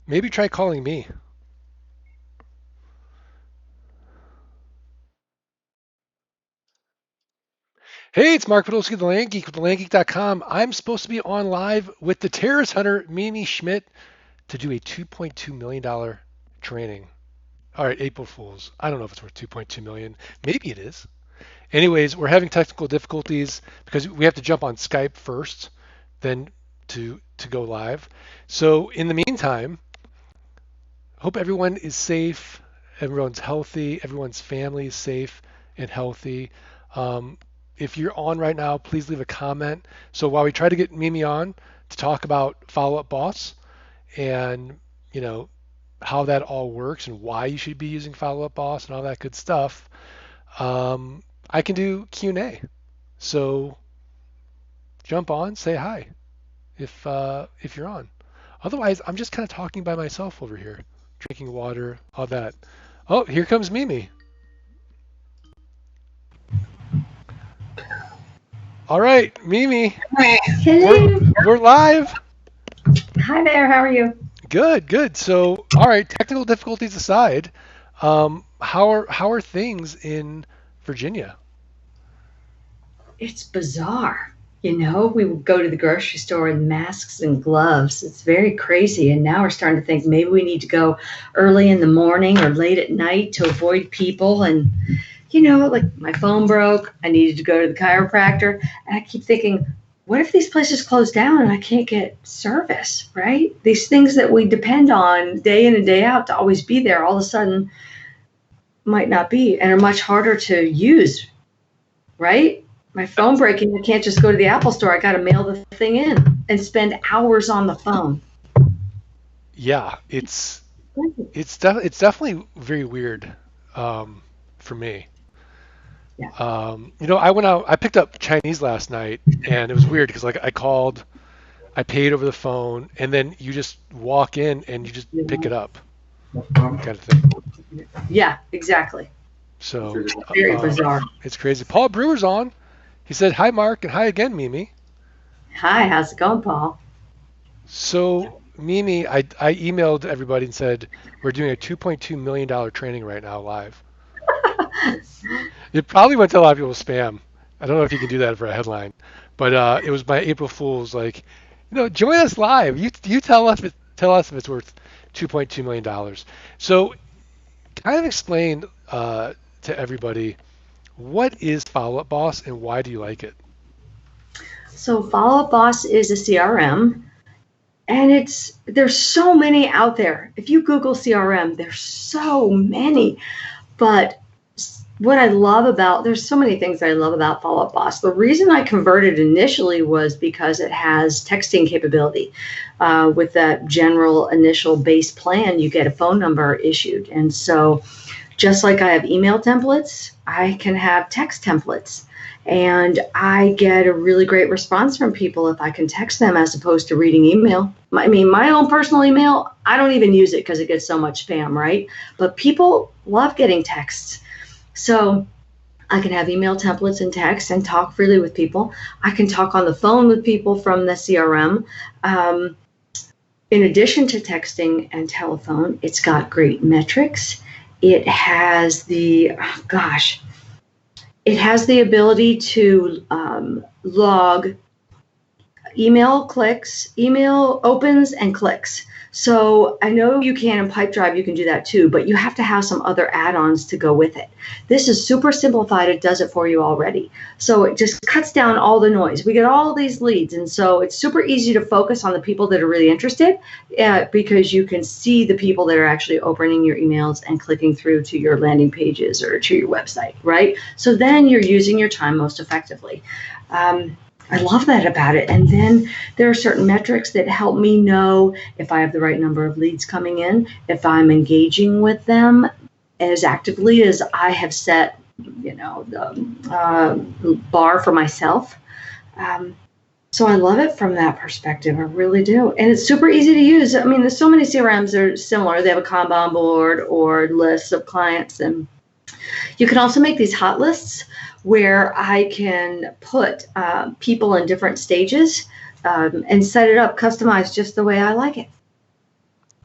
Maybe try calling me. Hey, it's Mark Podolsky, the Land Geek with thelandgeek.com. I'm supposed to be on live with the terrorist hunter, Mimi Schmidt, to do a $2.2 million training. All right, April Fools. I don't know if it's worth 2.2 million. Maybe it is. Anyways, we're having technical difficulties because we have to jump on Skype first, then to go live. So in the meantime, hope everyone is safe, everyone's healthy, everyone's family is safe and healthy. Um, if you're on right now, please leave a comment. So while we try to get Mimi on to talk about Follow Up Boss and you know how that all works and why you should be using Follow Up Boss and all that good stuff, I can do Q&A. So jump on, say hi if you're on. Otherwise, I'm just kind of talking by myself over here, drinking water, all that. Oh, here comes Mimi. All right, Mimi, Hi. we're Hello. we're live. Hi there. How are you? Good, good. So, all right, technical difficulties aside, how are things in Virginia? It's bizarre. We would go to the grocery store in masks and gloves. It's very crazy. And now we're starting to think maybe we need to go early in the morning or late at night to avoid people. And, like my phone broke. I needed to go to the chiropractor. And I keep thinking, what if these places close down and I can't get service, right? These things that we depend on day in and day out to always be there all of a sudden might not be and are much harder to use, right? My phone breaking, I can't just go to the Apple store. I got to mail the thing in and spend hours on the phone. Yeah, it's definitely very weird for me. Yeah. I went out, I picked up Chinese last night, and it was weird because like I called, I paid over the phone, and then you just walk in and you just pick it up, kind of thing. Yeah, exactly. So Very bizarre. it's crazy. Paul Brewer's on. He said hi, Mark, and hi again, Mimi. Hi, how's it going, Paul? So Mimi, I emailed everybody and said we're doing a $2.2 million training right now live. It probably went to a lot of people's spam. I don't know if you can do that for a headline, but it was my April Fool's like, join us live. You tell us if it's worth $2.2 million. So kind of explain to everybody what is Follow Up Boss and why do you like it? So Follow Up Boss is a CRM, and there's so many out there. If you Google CRM, there's so many. But what I love about there's so many things that I love about Follow Up Boss. The reason I converted initially was because it has texting capability. With that general initial base plan, you get a phone number issued, and so just like I have email templates, I can have text templates. And I get a really great response from people if I can text them as opposed to reading email. I mean, my own personal email, I don't even use it because it gets so much spam, right? But people love getting texts. So I can have email templates and text and talk freely with people. I can talk on the phone with people from the CRM. Um, in addition to texting and telephone, it's got great metrics. It has it has the ability to log email clicks, email opens and clicks. So I know you can in Pipedrive, you can do that too, but you have to have some other add-ons to go with it. This is super simplified. It does it for you already. So it just cuts down all the noise. We get all these leads. And so it's super easy to focus on the people that are really interested because you can see the people that are actually opening your emails and clicking through to your landing pages or to your website, right? So then you're using your time most effectively. I love that about it. And then there are certain metrics that help me know if I have the right number of leads coming in, if I'm engaging with them as actively as I have set, the bar for myself. Um, so I love it from that perspective. I really do. And it's super easy to use. I mean, there's so many CRMs that are similar. They have a Kanban board or lists of clients, and you can also make these hot lists where I can put people in different stages and set it up, customized just the way I like it.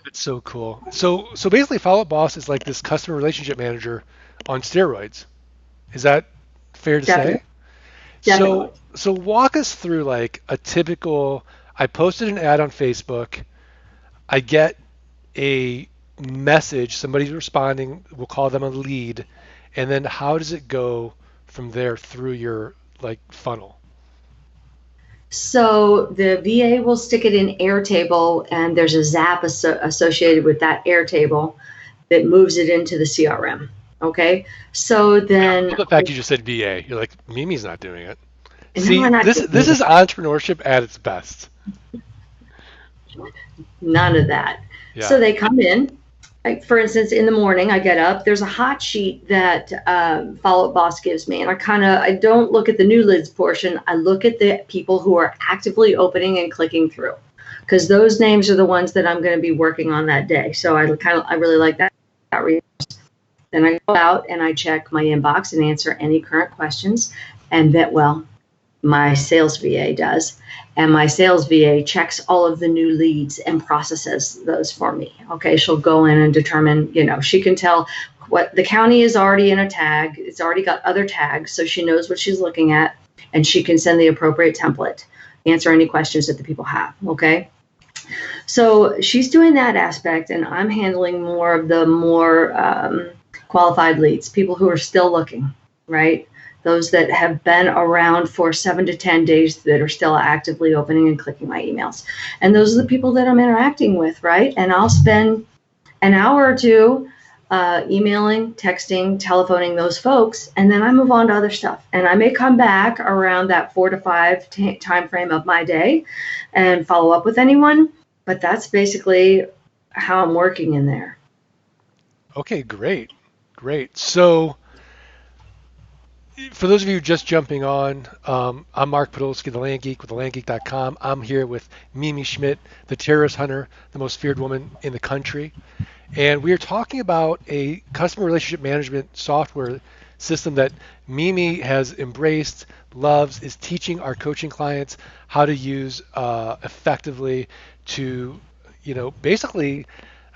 It's so cool. So basically, Follow Up Boss is like this customer relationship manager on steroids. Is that fair to Definitely, say? definitely. So walk us through like a typical. I posted an ad on Facebook. I get a message. Somebody's responding. We'll call them a lead, and then how does it go from there through your like funnel? So the VA will stick it in Airtable, and there's a Zap associated with that Airtable that moves it into the CRM. Okay, so I then love the fact you just said VA. You're like Mimi's not doing it. no, See, we're not this doing is entrepreneurship at its best. none of that. So Yeah. they come in. Like for instance, in the morning, I get up. There's a hot sheet that Follow Up Boss gives me, and I don't look at the new lids portion. I look at the people who are actively opening and clicking through, because those names are the ones that I'm going to be working on that day. So I really like that. Then I go out and I check my inbox and answer any current questions, and that well, my sales VA does. And my sales VA checks all of the new leads and processes those for me. Okay, she'll go in and determine, she can tell what the county is already in a tag, it's already got other tags, so she knows what she's looking at, and she can send the appropriate template, answer any questions that the people have. Okay, so she's doing that aspect, and I'm handling more of the more qualified leads, people who are still looking, right? Those that have been around for 7 to 10 days that are still actively opening and clicking my emails. And those are the people that I'm interacting with, right? And I'll spend an hour or two emailing, texting, telephoning those folks, and then I move on to other stuff. And I may come back around that 4 to 5 time frame of my day and follow up with anyone, but that's basically how I'm working in there. Okay, great. Great. So for those of you just jumping on, I'm Mark Podolsky, the Land Geek with thelandgeek.com. I'm here with Mimi Schmidt, the terrorist hunter, the most feared woman in the country. And we are talking about a customer relationship management software system that Mimi has embraced, loves, is teaching our coaching clients how to use effectively to, basically,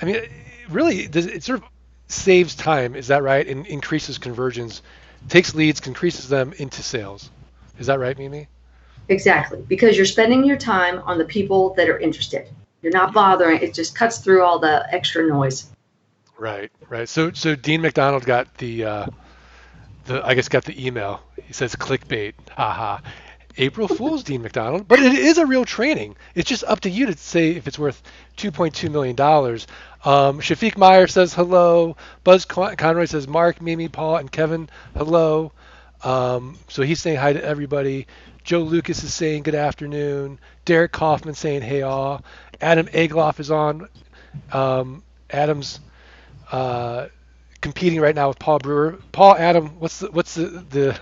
I mean, really, it sort of saves time, is that right? And increases conversions, takes leads, increases them into sales. Is that right, Mimi? Exactly, because you're spending your time on the people that are interested. You're not bothering. It just cuts through all the extra noise. Right, right. So Dean McDonald got the I guess got the email. He says clickbait. Haha. April Fool's, Dean McDonald. But it is a real training. It's just up to you to say if it's worth $2.2 million. Shafiq Meyer says hello. Buzz Conroy says Mark, Mimi, Paul, and Kevin, hello. So he's saying hi to everybody. Joe Lucas is saying good afternoon. Derek Kaufman saying hey all. Adam Egloff is on. Adam's uh, competing right now with Paul Brewer. Paul, Adam, what's the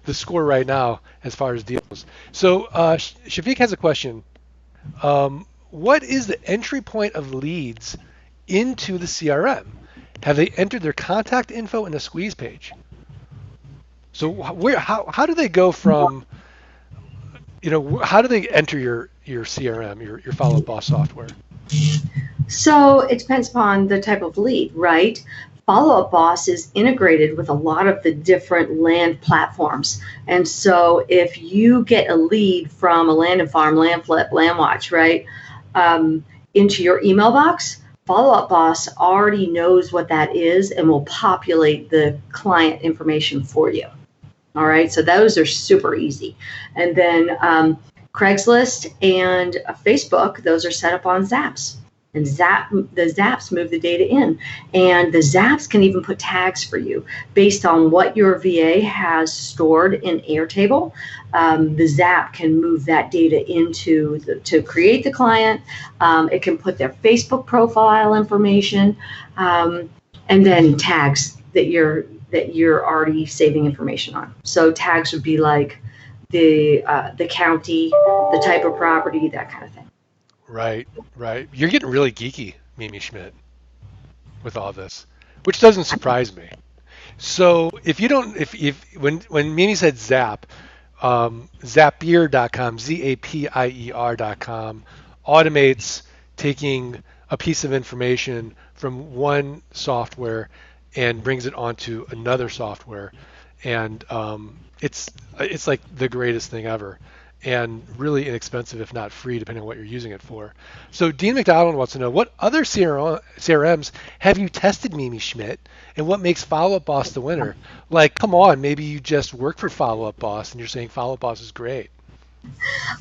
score right now as far as deals? So Shafiq has a question. What is the entry point of leads into the CRM? Have they entered their contact info in the squeeze page? So how do they go from how do they enter your CRM, your follow up boss software? So it depends upon the type of lead, right? Follow Up Boss is integrated with a lot of the different land platforms. And so if you get a lead from a land and farm, land flip, land watch, right, into your email box, Follow Up Boss already knows what that is and will populate the client information for you. All right, so those are super easy. And then Craigslist and Facebook, those are set up on Zaps. And the Zaps move the data in. And the Zaps can even put tags for you based on what your VA has stored in Airtable. The Zap can move that data to create the client. It can put their Facebook profile information, and then tags that you're already saving information on. So tags would be like the county, the type of property, that kind of thing. Right, right. You're getting really geeky, Mimi Schmidt, with all this, which doesn't surprise me. So if you don't, if when Mimi said Zap, Zapier.com, Zapier.com, automates taking a piece of information from one software and brings it onto another software, and it's like the greatest thing ever, and really inexpensive if not free, depending on what you're using it for. So Dean McDonald wants to know, what other CRMs have you tested, Mimi Schmidt, and what makes Follow Up Boss the winner? Like, come on, maybe you just work for Follow Up Boss and you're saying Follow Up Boss is great.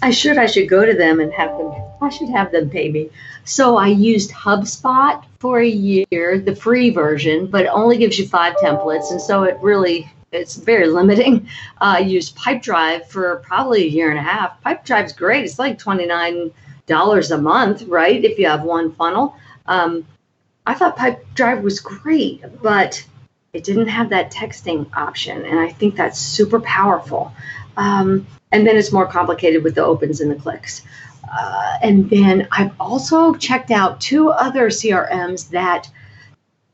I should go to them and have them. I should have them pay me. So I used HubSpot for a year, the free version, but it only gives you 5 templates, and so it's very limiting. I used Pipedrive for probably a year and a half. Pipedrive's great. It's like $29 a month, right? If you have one funnel. I thought Pipedrive was great, but it didn't have that texting option, and I think that's super powerful. And then it's more complicated with the opens and the clicks. And then I've also checked out 2 other CRMs that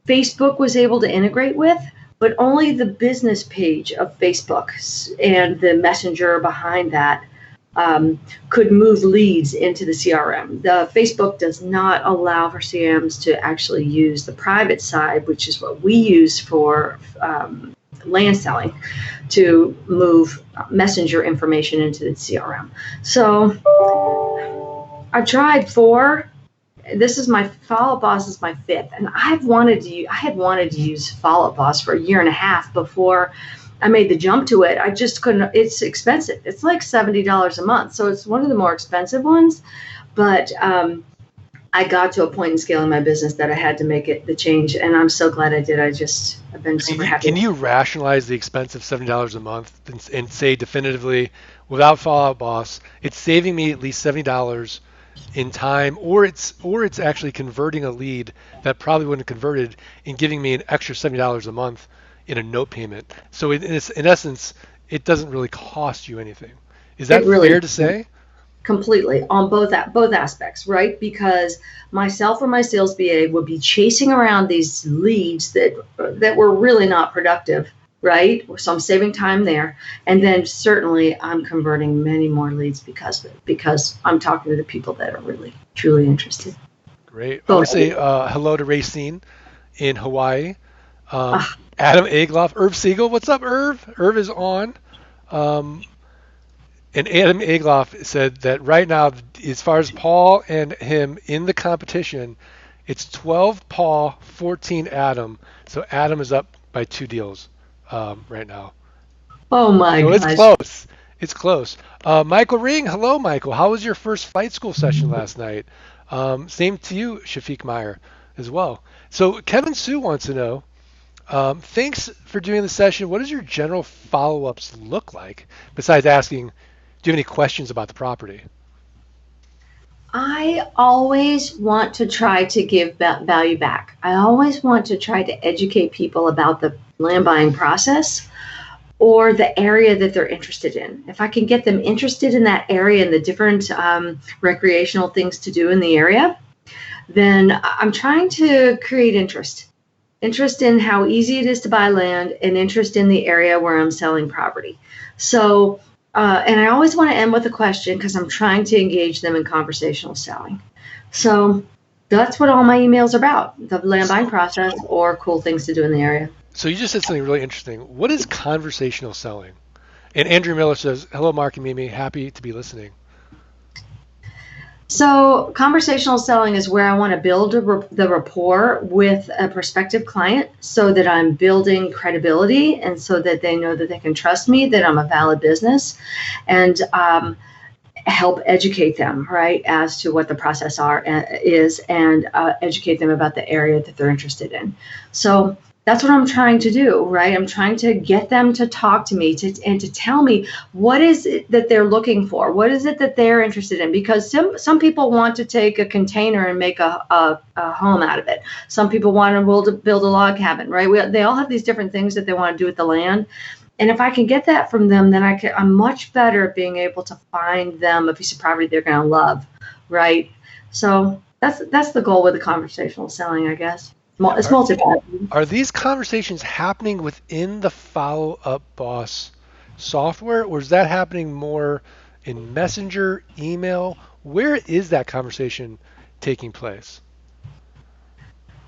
Facebook was able to integrate with, but only the business page of Facebook and the messenger behind that could move leads into the CRM. The Facebook does not allow for CRMs to actually use the private side, which is what we use for land selling, to move messenger information into the CRM. So I've tried 4. This is my Follow Up Boss is my 5th, and I had wanted to use Follow Up Boss for a year and a half before I made the jump to it. I just couldn't. It's expensive. It's like $70 a month, so it's one of the more expensive ones. But I got to a point in scaling my business that I had to make it the change, and I'm so glad I did. I've been super happy. Can you rationalize the expense of $70 a month and say definitively, without Fallout Boss, it's saving me at least $70 in time, or it's actually converting a lead that probably wouldn't have converted and giving me an extra $70 a month in a note payment. So in essence, it doesn't really cost you anything. Is that It really fair to say? completely on both aspects, right? Because myself or my sales BA would be chasing around these leads that were really not productive, right? So I'm saving time there, and then certainly I'm converting many more leads because I'm talking to the people that are really truly interested. Great. I want Both. to say hello to Racine in Hawaii. Ah, Adam Egloff, Irv Siegel. What's up, Irv? Irv is on. Um, and Adam Egloff said that right now, as far as Paul and him in the competition, it's 12 Paul, 14 Adam. So Adam is up by 2 deals right now. oh my So it's gosh. close. It's close. Michael Ring, hello, Michael. How was your first flight school session last night? Same to you, Shafiq Meyer, as well. So Kevin Sue wants to know, thanks for doing the session. What does your general follow-ups look like? Besides asking, do you have any questions about the property? I always want to try to give value back. I always want to try to educate people about the land buying process or the area that they're interested in. If I can get them interested in that area and the different recreational things to do in the area, then I'm trying to create interest in how easy it is to buy land, and interest in the area where I'm selling property. So, and I always want to end with a question because I'm trying to engage them in conversational selling. So that's what all my emails are about, the land buying process or cool things to do in the area. So you just said something really interesting. What is conversational selling? And Andrew Miller says, hello, Mark and Mimi. Happy to be listening. So conversational selling is where I want to build the rapport with a prospective client so that I'm building credibility and so that they know that they can trust me, that I'm a valid business, and help educate them, right, as to what the process is, and educate them about the area that they're interested in. So that's what I'm trying to do, right? I'm trying to get them to talk to me and to tell me what is it that they're looking for, what is it that they're interested in, because some people want to take a container and make a home out of it. Some people want to build a log cabin, right? They all have these different things that they want to do with the land. And if I can get that from them, then I'm much better at being able to find them a piece of property they're going to love, right? So that's the goal with the conversational selling, I guess. It's multifaceted. Are these conversations happening within the Follow Up Boss software, or is that happening more in Messenger, email? Where is that conversation taking place?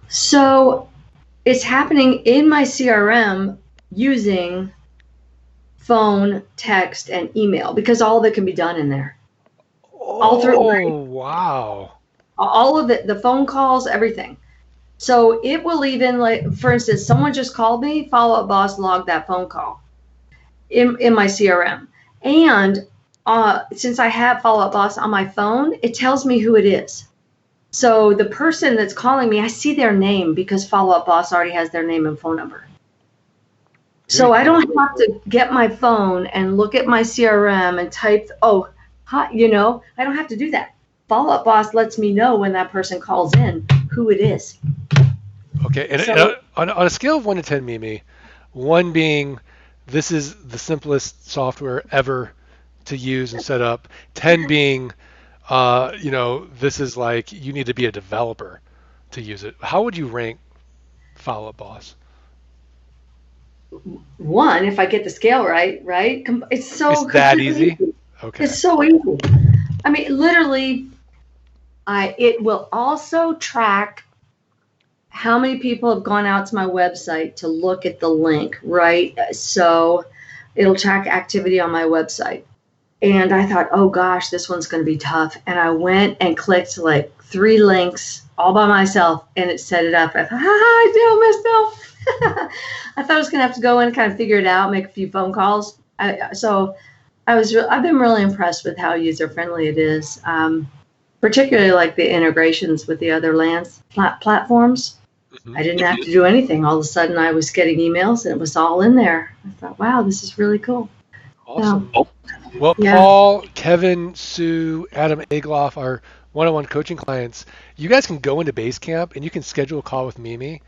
So it's happening in my CRM using phone, text, and email because all of it can be done in there. All through, right? Oh, wow. All of it, the phone calls, everything. So it will even, like, for instance, someone just called me, follow up boss logged that phone call in my CRM. And since I have follow up boss on my phone, it tells me who it is. So the person that's calling me, I see their name because follow up boss already has their name and phone number. Very So I cool. don't have to get my phone and look at my CRM and type, oh, hi, I don't have to do that. Follow up boss lets me know when that person calls in who it is. Okay, and So on a scale of 1 to 10, Mimi, one being this is the simplest software ever to use and set up, 10 being, this is like you need to be a developer to use it. How would you rank Follow Up Boss? one, if I get the scale right, right? It's It's so that completely easy? easy. Okay. It's so easy. I mean, literally, it will also track how many people have gone out to my website to look at the link, right? So it'll track activity on my website. And I thought, oh gosh, this one's going to be tough. And I went and clicked like 3 links all by myself, and it set it up. I thought, hi, Miss Bill. I thought I was going to have to go in and kind of figure it out, make a few phone calls. I've been really impressed with how user friendly it is, particularly like the integrations with the other lands platforms. Hmm. I didn't have to do anything. All of a sudden, I was getting emails, and it was all in there. I thought, wow, this is really cool. So, Awesome. Well, yeah. Paul, Kevin, Sue, Adam Egloff, our one-on-one coaching clients, you guys can go into Basecamp and you can schedule a call with Mimi,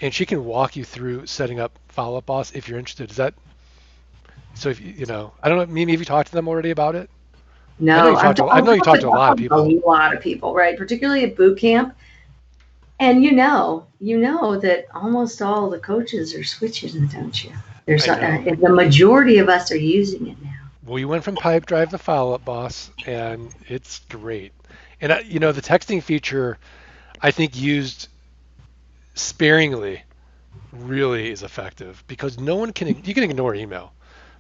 and she can walk you through setting up Follow Up Boss if you're interested. Is that so? If I don't know, Mimi, have you talked to them already about it? I know No, you talked to. I I've know you talked talked to a lot of to a people. lot of people, right? Particularly at boot camp. And that almost all the coaches are switching, don't you? I know. The majority of us are using it now. We went from Pipe Drive to Follow Up Boss, and it's great. And the texting feature, I think used sparingly really is effective because no one can. You can ignore email,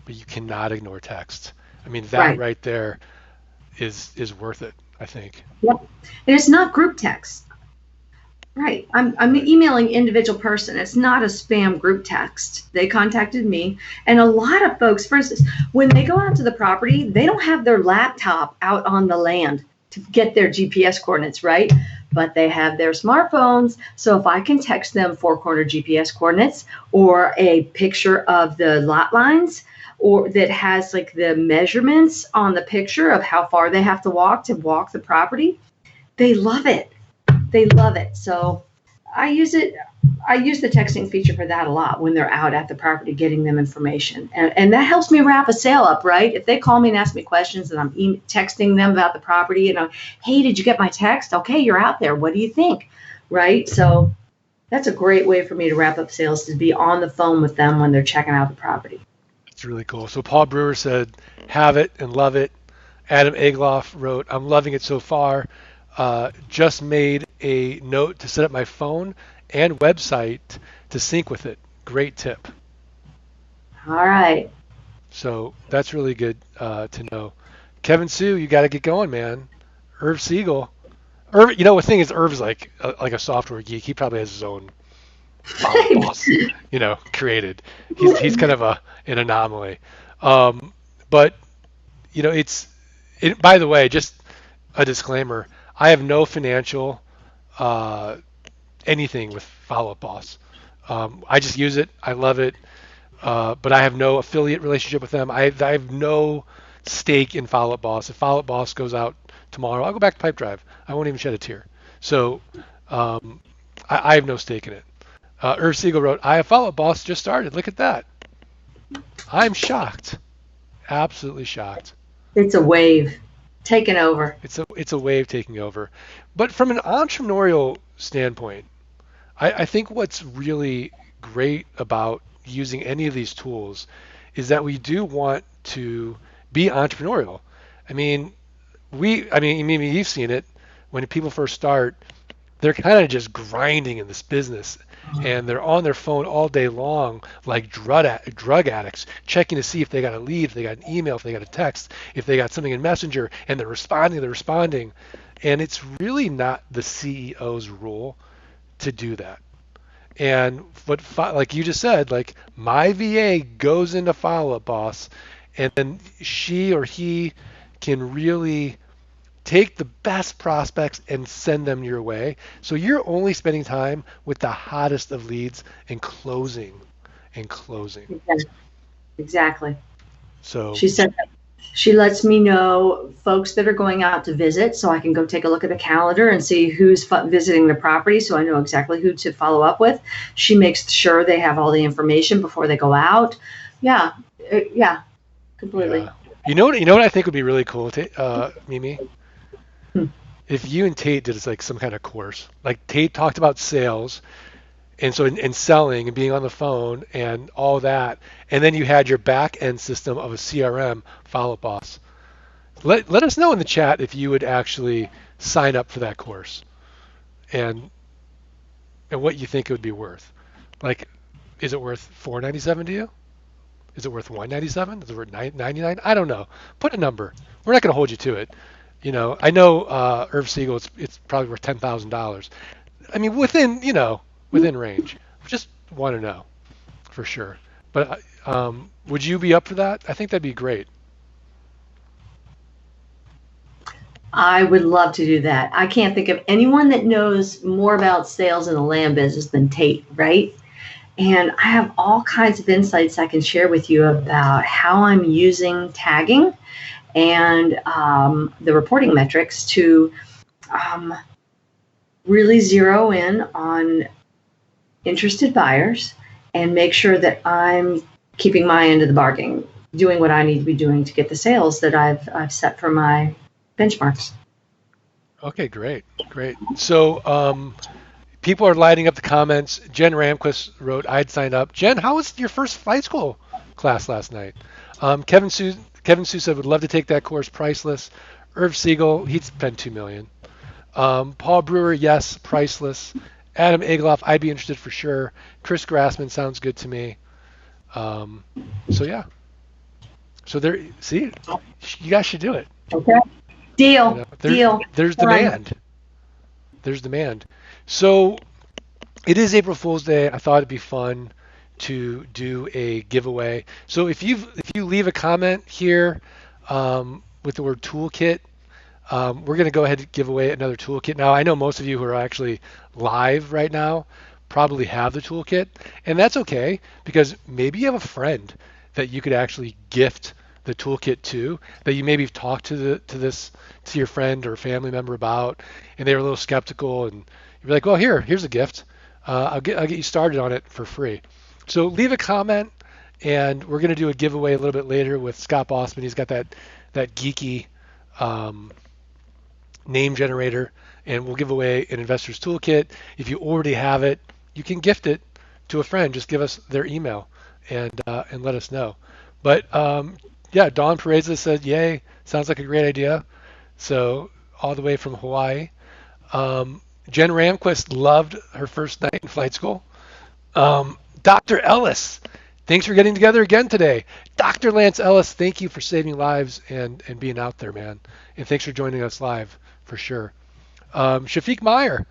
but you cannot ignore text. I mean, that Right. right there is worth it, I think. Yep. And it's not group text. Right. I'm Right. emailing individual person. It's not a spam group text. They contacted me. And a lot of folks, for instance, when they go out to the property, they don't have their laptop out on the land to get their GPS coordinates, right? But they have their smartphones. So if I can text them four-corner GPS coordinates or a picture of the lot lines, or that has like the measurements on the picture of how far they have to walk the property, they love it. They love it. So I use it. I use the texting feature for that a lot when they're out at the property getting them information. And that helps me wrap a sale up, right? If they call me and ask me questions and I'm texting them about the property and hey, did you get my text? Okay, you're out there. What do you think? Right? So that's a great way for me to wrap up sales, to be on the phone with them when they're checking out the property. It's really cool. So Paul Brewer said, "Have it and love it." Adam Egloff wrote, "I'm loving it so far. Just made a note to set up my phone and website to sync with it. Great tip." All right. So that's really good to know. Kevin Sue, you got to get going, man. Irv Siegel. Irv, the thing is, Irv's like a software geek. He probably has his own follow boss, created. He's kind of an anomaly. Um, but it's. By the way, just a disclaimer: I have no financial uh, anything with Follow Up Boss. I just use it. I love it. But I have no affiliate relationship with them. I have no stake in Follow Up Boss. If Follow Up Boss goes out tomorrow, I'll go back to Pipe Drive. I won't even shed a tear. So um, I have no stake in it. Irv Siegel wrote, "I have Follow Up Boss just started. Look at that. I'm shocked. Absolutely shocked. It's a wave taking over. It's a wave taking over. But from an entrepreneurial standpoint, I think what's really great about using any of these tools is that we do want to be entrepreneurial. I mean, I mean, you've seen it when people first start. they're kind of just grinding in this business, and they're on their phone all day long like drug addicts, checking to see if they got a lead, if they got an email, if they got a text, if they got something in Messenger, and they're responding. And it's really not the CEO's role to do that. And like you just said, like my VA goes into Follow Up Boss, and then she or he can really take the best prospects and send them your way. So you're only spending time with the hottest of leads and closing and closing. Exactly. So She said that she lets me know folks that are going out to visit so I can go take a look at the calendar and see who's visiting the property so I know exactly who to follow up with. She makes sure they have all the information before they go out. Yeah, yeah, completely. yeah, you know what I think would be really cool, Mimi, Hmm. if you and Tate did like some kind of course. Like Tate talked about sales, and so in selling and being on the phone and all that, and then you had your back end system of a CRM, Follow Up Boss. Let us know in the chat if you would actually sign up for that course, and what you think it would be worth. Like, is it worth $497 to you? Is it worth $197? Is it worth $99? I don't know. Put a number. We're not going to hold you to it. I know Irv Siegel. It's probably worth $10,000. I mean, within range. Just want to know for sure. But would you be up for that? I think that'd be great. I would love to do that. I can't think of anyone that knows more about sales in the land business than Tate, right? And I have all kinds of insights I can share with you about how I'm using tagging and the reporting metrics to um, really zero in on interested buyers and make sure that I'm keeping my end of the bargain, doing what I need to be doing to get the sales that I've set for my benchmarks. Okay, great, great. So people are lighting up the comments. Jen Ramquist wrote, "I'd sign up." Jen, how was your first flight school class last night? Kevin Sue said, "Would love to take that course. Priceless." Irv Siegel, he'd spend 2 million. Paul Brewer, yes, priceless. Adam Egloff, I'd be interested for sure. Chris Grassman sounds good to me. Um, so yeah, so there. See, you guys should do it. Okay. Deal. Deal. There's Fine. demand. There's demand. So it is April Fool's Day. I thought it'd be fun to do a giveaway. So if you leave a comment here with the word toolkit, we're going to go ahead and give away another toolkit. Now, I know most of you who are actually live right now probably have the toolkit, and that's okay because maybe you have a friend that you could actually gift the toolkit to, that you maybe have talked to your friend or family member about, and they were a little skeptical, and you're like, well, here's a gift. I'll get you started on it for free. So leave a comment, and we're going to do a giveaway a little bit later with Scott Bossman. He's got that geeky name generator, and we'll give away an investor's toolkit. If you already have it, you can gift it to a friend. Just give us their email and let us know. But yeah, Dawn Pereza said, "Yay! Sounds like a great idea." So all the way from Hawaii. Jen Ramquist loved her first night in flight school. Dr. Ellis, thanks for getting together again today. Dr. Lance Ellis, thank you for saving lives and being out there, man. And thanks for joining us live for sure. Shafiq Meyer,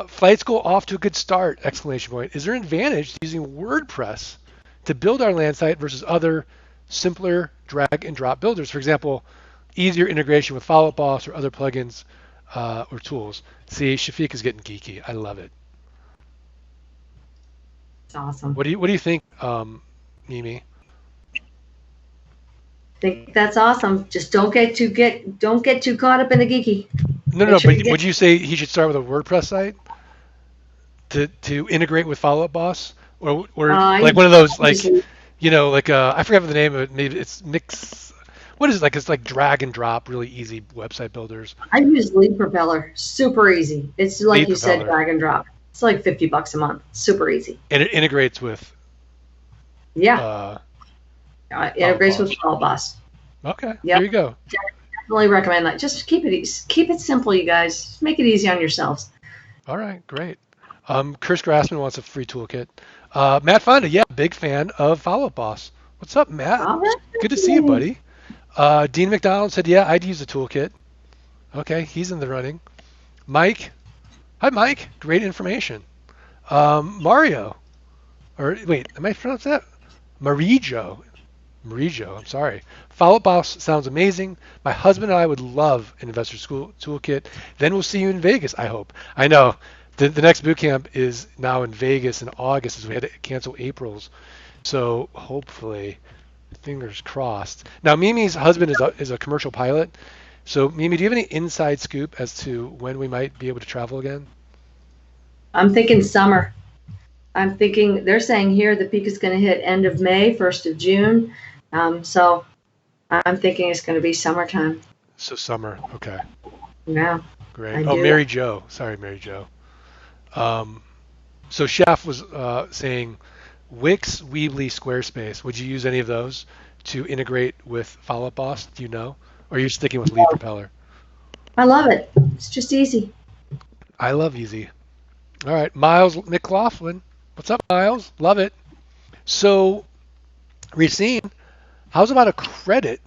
flight school off to a good start! Exclamation point. Is there an advantage to using WordPress to build our land site versus other simpler drag and drop builders? For example, easier integration with Follow Up Boss or other plugins or tools. See, Shafiq is getting geeky. I love it. It's awesome. What do you think, Mimi? I think that's awesome. Just don't get too caught up in the geeky. No, Make no, sure but you get would you say he should start with a WordPress site to integrate with Follow Up Boss, or like one of those like usually like I forget what the name of it. Maybe it's Mix. What is it like? It's like drag and drop, really easy website builders. I use Lead Propeller. Super easy. It's like Lead you said, Propeller, drag and drop. It's like $50 a month. Super easy. and it integrates with Yeah. uh, Follow Up Integrates with Boss. Follow Boss. Okay, there Yep. you go. Definitely recommend that. Just keep it simple, you guys. Just make it easy on yourselves. All right, great. Chris Grassman wants a free toolkit. Matt Fonda, yeah, big fan of Follow Up Boss. What's up, Matt? All Good to see you, right. buddy. Dean McDonald said, yeah, I'd use a toolkit. Okay, he's in the running. Mike, hi, Mike. Great information. Mario, or wait, am I pronouncing that? Marijo. Marijo, I'm sorry. Follow Up Boss sounds amazing. My husband and I would love an investor school toolkit. Then we'll see you in Vegas, I hope. I know the next boot camp is now in Vegas in August as we had to cancel April's. So hopefully, fingers crossed. Now, Mimi's husband is a commercial pilot. So, Mimi, do you have any inside scoop as to when we might be able to travel again? I'm thinking summer. I'm thinking they're saying here the peak is going to hit end of May, 1st of June. So I'm thinking it's going to be summertime. So, summer. Okay, Yeah, great. I Oh, do. Mary Jo. Sorry, Mary Jo. Um, so, Chef was saying Wix, Weebly, Squarespace. Would you use any of those to integrate with Follow Up Boss? Do you know? Or are you sticking with Lead Propeller? I love it. It's just easy. I love Easy. All right, Miles McLaughlin. What's up, Miles? Love it. So, Racine, how's about a credit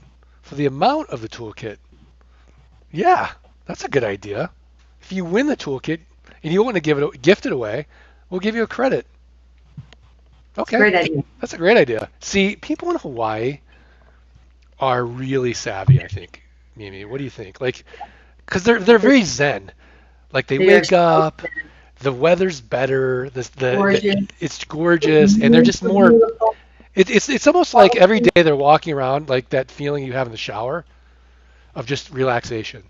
for the amount of the toolkit? Yeah, that's a good idea. If you win the toolkit and you want to gift it away, we'll give you a credit. It's a Okay, great idea. that's a great idea. See, people in Hawaii are really savvy, I think. Mimi, what do you think? Like, because they're very zen. Like they They are wake so up, the weather's better, gorgeous. it's gorgeous, and they're just Beautiful, more. beautiful. It's almost like every day they're walking around like that feeling you have in the shower of just relaxation.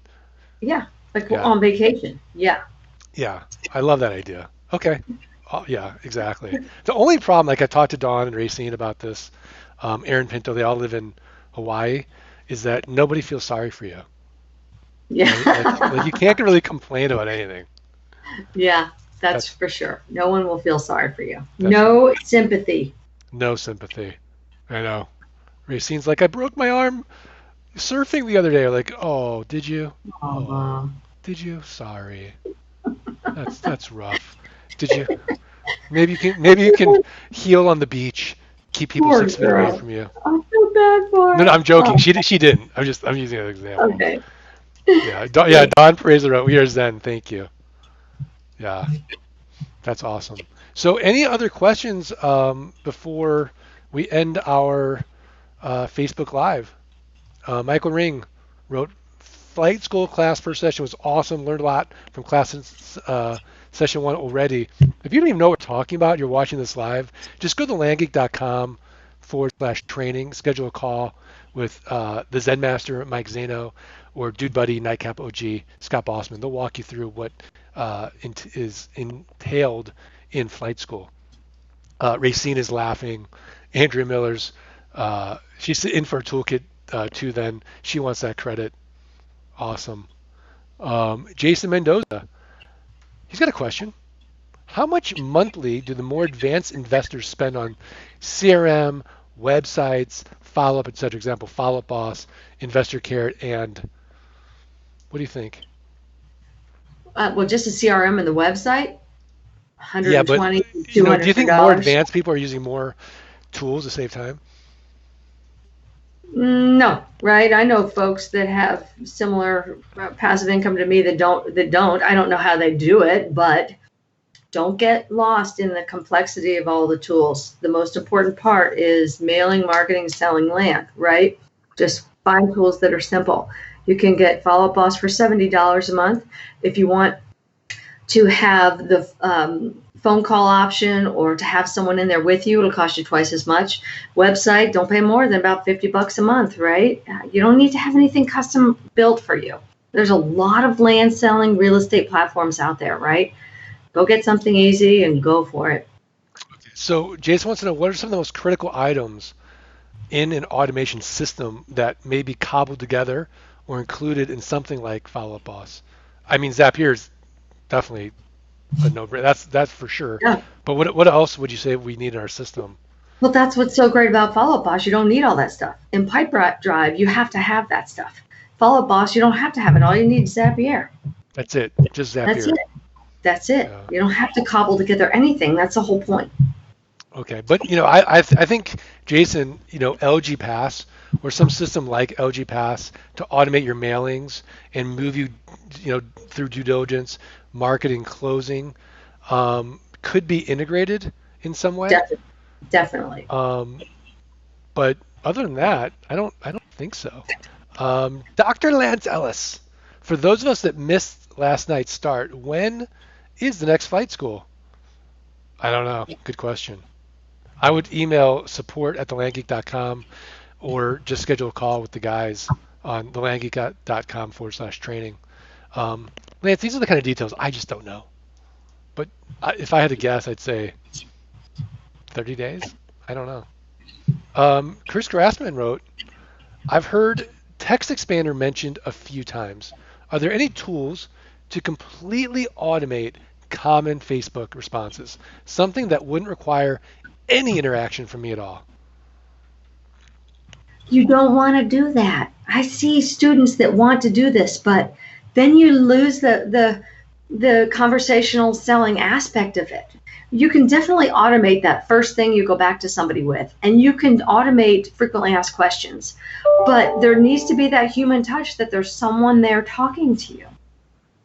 Yeah, like Yeah, on vacation. Yeah. yeah, I love that idea. Okay, yeah, exactly. The only problem, like I talked to Dawn and Racine about this, Aaron Pinto, they all live in Hawaii, is that nobody feels sorry for you, right? Like Yeah. you can't really complain about anything. Yeah, that's That's for sure. No one will feel sorry for you. that's No sympathy. no sympathy. I know. Racine's like, I broke my arm surfing the other day. Like, oh, did you? Oh, Oh, did you? Sorry. That's rough. Did you? Maybe you can heal on the beach. Keep people poor 6 feet away girl. from you. I feel bad for No, no, her. I'm joking. Oh, She didn't. I'm using an example. okay. Yeah, yeah. Don Fraser, we are Zen. Thank you. Yeah, that's awesome. So, any other questions before we end our Facebook Live? Michael Ring wrote, Flight School class first session was awesome. Learned a lot from class session one already. If you don't even know what we're talking about, you're watching this live, just go to landgeek.com/training, schedule a call with the Zen Master, Mike Zano, or Dude Buddy, Nightcap OG, Scott Bossman. They'll walk you through what is entailed in flight school. Racine is laughing. Andrea Miller's she's in for a toolkit too. Then she wants that credit. Awesome. Jason Mendoza, he's got a question. How much monthly do the more advanced investors spend on CRM, websites, follow up, etc.? Example, Follow Up Boss, Investor Carrot, and what do you think? Well, just a CRM and the website, Yeah, but 120 do you think more $200. advanced people are using more tools to save time? No, right? I know folks that have similar passive income to me that don't. I don't know how they do it, but don't get lost in the complexity of all the tools. The most important part is mailing, marketing, selling land, right? Just find tools that are simple. You can get Follow Up Boss for $70 a month. If you want to have the phone call option or to have someone in there with you, it'll cost you twice as much. Website, don't pay more than about $50 a month, right? You don't need to have anything custom built for you. There's a lot of land selling real estate platforms out there, right? Go get something easy and go for it. So Jason wants to know what are some of the most critical items in an automation system that may be cobbled together or included in something like Follow Up Boss. I mean, Zapier is definitely a no-brainer. That's for sure. Yeah. But what else would you say we need in our system? Well, that's what's so great about Follow Up Boss. You don't need all that stuff. In Pipe Drive, you have to have that stuff. Follow Up Boss, you don't have to have it. All you need is Zapier. That's it. Just That's it. Zapier. That's it. Yeah. You don't have to cobble together anything. That's the whole point. Okay, but I think Jason, LG Pass or some system like LG Pass to automate your mailings and move you, through due diligence, marketing, closing, could be integrated in some way. Definitely. Definitely. Um, but other than that, I don't think so. Dr. Lance Ellis, for those of us that missed last night's start, when is the next flight school? I don't know. Good question. I would email support@thelandgeek.com or just schedule a call with the guys on thelandgeek.com/training. Lance, these are the kind of details I just don't know. But if I had to guess, I'd say 30 days. I don't know. Chris Grassman wrote, I've heard text expander mentioned a few times. Are there any tools to completely automate common Facebook responses? Something that wouldn't require any interaction from me at all. You don't want to do that. I see students that want to do this, but then you lose the conversational selling aspect of it. You can definitely automate that first thing you go back to somebody with, and you can automate frequently asked questions. But there needs to be that human touch that there's someone there talking to you,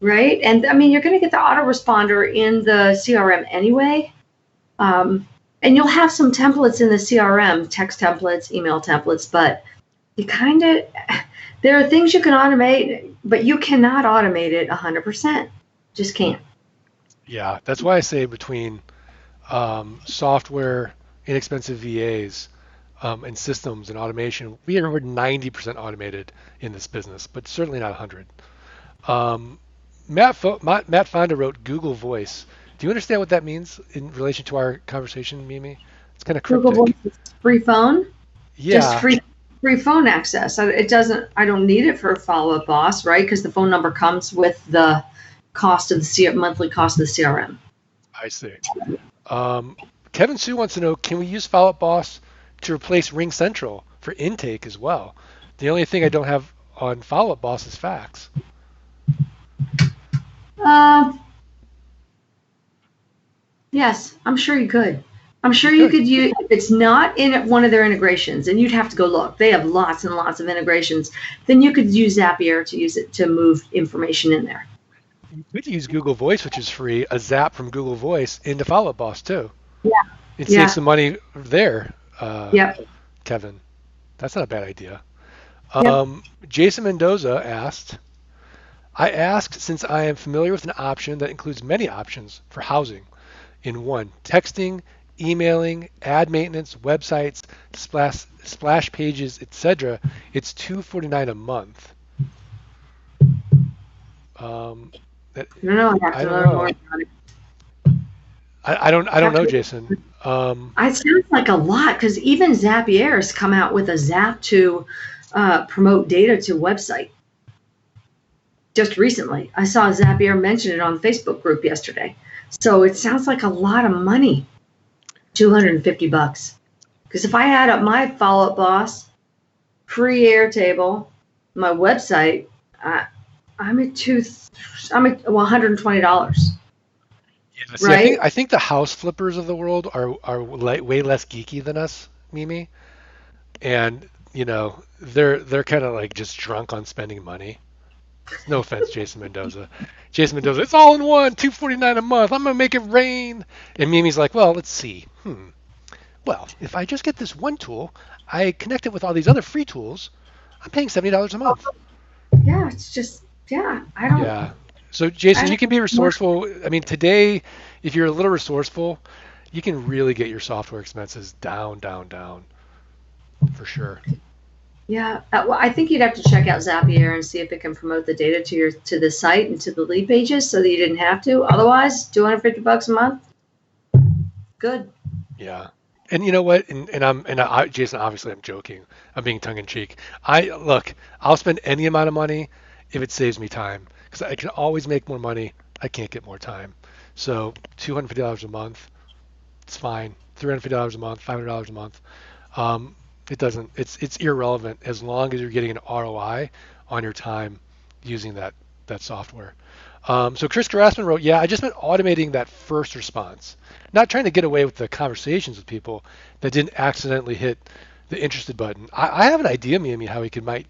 right? And I mean, you're going to get the autoresponder in the CRM anyway. And you'll have some templates in the CRM, text templates, email templates, but you kind of, there are things you can automate, but you cannot automate it 100%. Just can't. Yeah, that's why I say between software, inexpensive VAs, and systems and automation, we're 90% automated in this business, but certainly not 100. Um, Matt Fonda wrote Google Voice. Do you understand what that means in relation to our conversation, Mimi? It's kind of Google Voice cryptic. is free phone, just Yeah, free phone access. It doesn't, I don't need it for a follow-up boss, right? Because the phone number comes with the cost of the monthly cost of the CRM. I see. Um, Kevin Sue wants to know, can we use Follow Up Boss to replace Ring Central for intake as well? The only thing I don't have on Follow Up Boss is fax. Uh, yes, I'm sure you could. I'm sure You you could. could use, if it's not in one of their integrations, and you'd have to go look. They have lots and lots of integrations. Then you could use Zapier to use it to move information in there. You could use Google Voice, which is free, a zap from Google Voice into Follow Up Boss too. Yeah. It saves Yeah. some money there, Yep. Kevin. That's not a bad idea. Yep. Jason Mendoza asked, I asked since I am familiar with an option that includes many options for housing in one: texting, emailing, ad maintenance, websites, splash pages, etc. It's $249 a month. Um, that, I don't know. I have I to don't learn more know. about it. I don't Have know, to, Jason. it sounds like a lot because even Zapier has come out with a Zap to promote data to website just recently. I saw Zapier mention it on the Facebook group yesterday. So it sounds like a lot of money, $250. Because if I add up my follow-up boss, free Airtable, my website, I'm at $120, Yeah, see, I think right? I think the house flippers of the world are way less geeky than us, Mimi, and they're kind of like just drunk on spending money. No offense, Jason Mendoza. Jason Mendoza, it's all in one, 249 a month. I'm gonna make it rain. And Mimi's like, well, let's see. Well, if I just get this one tool, I connect it with all these other free tools, I'm paying $70 a month. Yeah, it's just, yeah, Yeah. So Jason, I you don't can be know. resourceful. I mean, today, if you're a little resourceful, you can really get your software expenses down, down, down for sure. Yeah, well, I think you'd have to check out Zapier and see if it can promote the data to the site and to the lead pages so that you didn't have to. Otherwise, $250 a month, good. Yeah. And you know what? And Jason, obviously I'm joking. I'm being tongue in cheek. I'll spend any amount of money if it saves me time because I can always make more money. I can't get more time. So $250 a month, it's fine. $350 a month, $500 a month. Um, it doesn't. It's irrelevant as long as you're getting an ROI on your time using that that software. So Chris Grassman wrote, yeah, I just meant automating that first response, not trying to get away with the conversations with people that didn't accidentally hit the interested button. I have an idea, Mimi, how we could might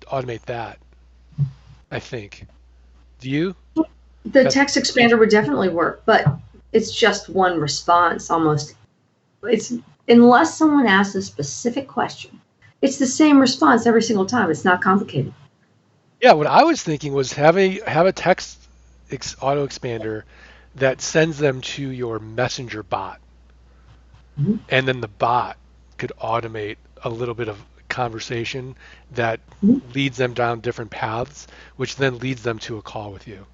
automate that. I think. Do you? The Got, text expander would definitely work, but it's just one response almost. It's unless someone asks a specific question, it's the same response every single time. It's not complicated. yeah, what I was thinking was have a text auto expander that sends them to your messenger bot, Mhm. and then the bot could automate a little bit of conversation that Mhm. leads them down different paths, which then leads them to a call with you.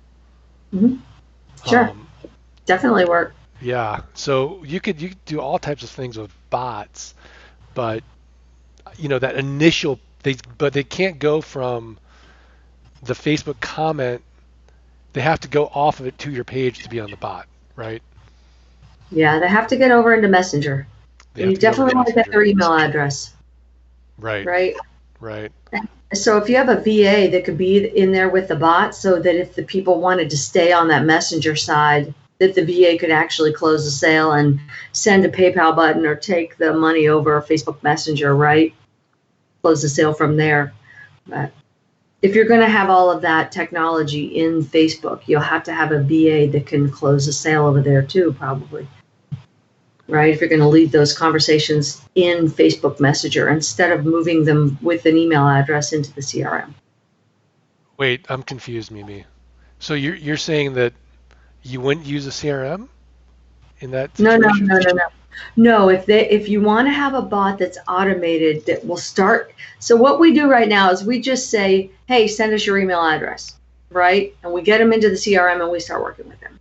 Mhm. Sure, Um, definitely work. yeah, so you could do all types of things with bots, but that initial they can't go from the Facebook comment. They have to go off of it to your page to be on the bot, right? Yeah, they have to get over into Messenger. They And have you to get over to definitely want to get their Messenger. email address, Right, right? right, So if you have a VA that could be in there with the bot so that if the people wanted to stay on that Messenger side, that the VA could actually close the sale and send a PayPal button or take the money over Facebook Messenger, right? Close the sale from there. But if you're going to have all of that technology in Facebook, you'll have to have a VA that can close the sale over there too, probably, right? If you're going to leave those conversations in Facebook Messenger instead of moving them with an email address into the CRM. Wait, I'm confused, Mimi. So you're saying that you wouldn't use a CRM in that No, no, situation? no, no, no. No, if you want to have a bot that's automated that will start. So what we do right now is we just say, hey, send us your email address, right? And we get them into the CRM and we start working with them.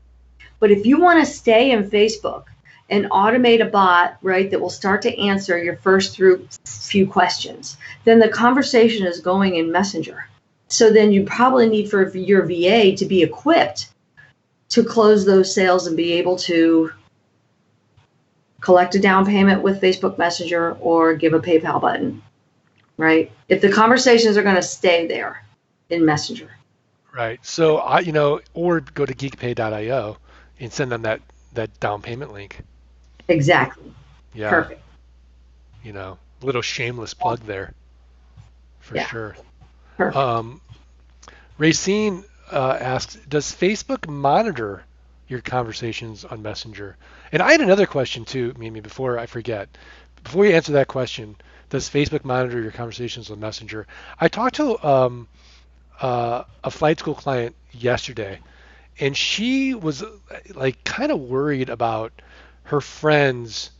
But if you want to stay in Facebook and automate a bot, right, that will start to answer your first through few questions, then the conversation is going in Messenger. So then you probably need for your VA to be equipped to close those sales and be able to collect a down payment with Facebook Messenger or give a PayPal button, right? If the conversations are going to stay there in Messenger. Right. So or go to geekpay.io and send them that down payment link. Exactly. Yeah, Perfect. little shameless plug there for Yeah, sure. perfect. Um, Racine asked, does Facebook monitor your conversations on Messenger? And I had another question too, Mimi, before I forget. Before you answer that question, does Facebook monitor your conversations on Messenger? I talked to a flight school client yesterday, and she was like kind of worried about her friends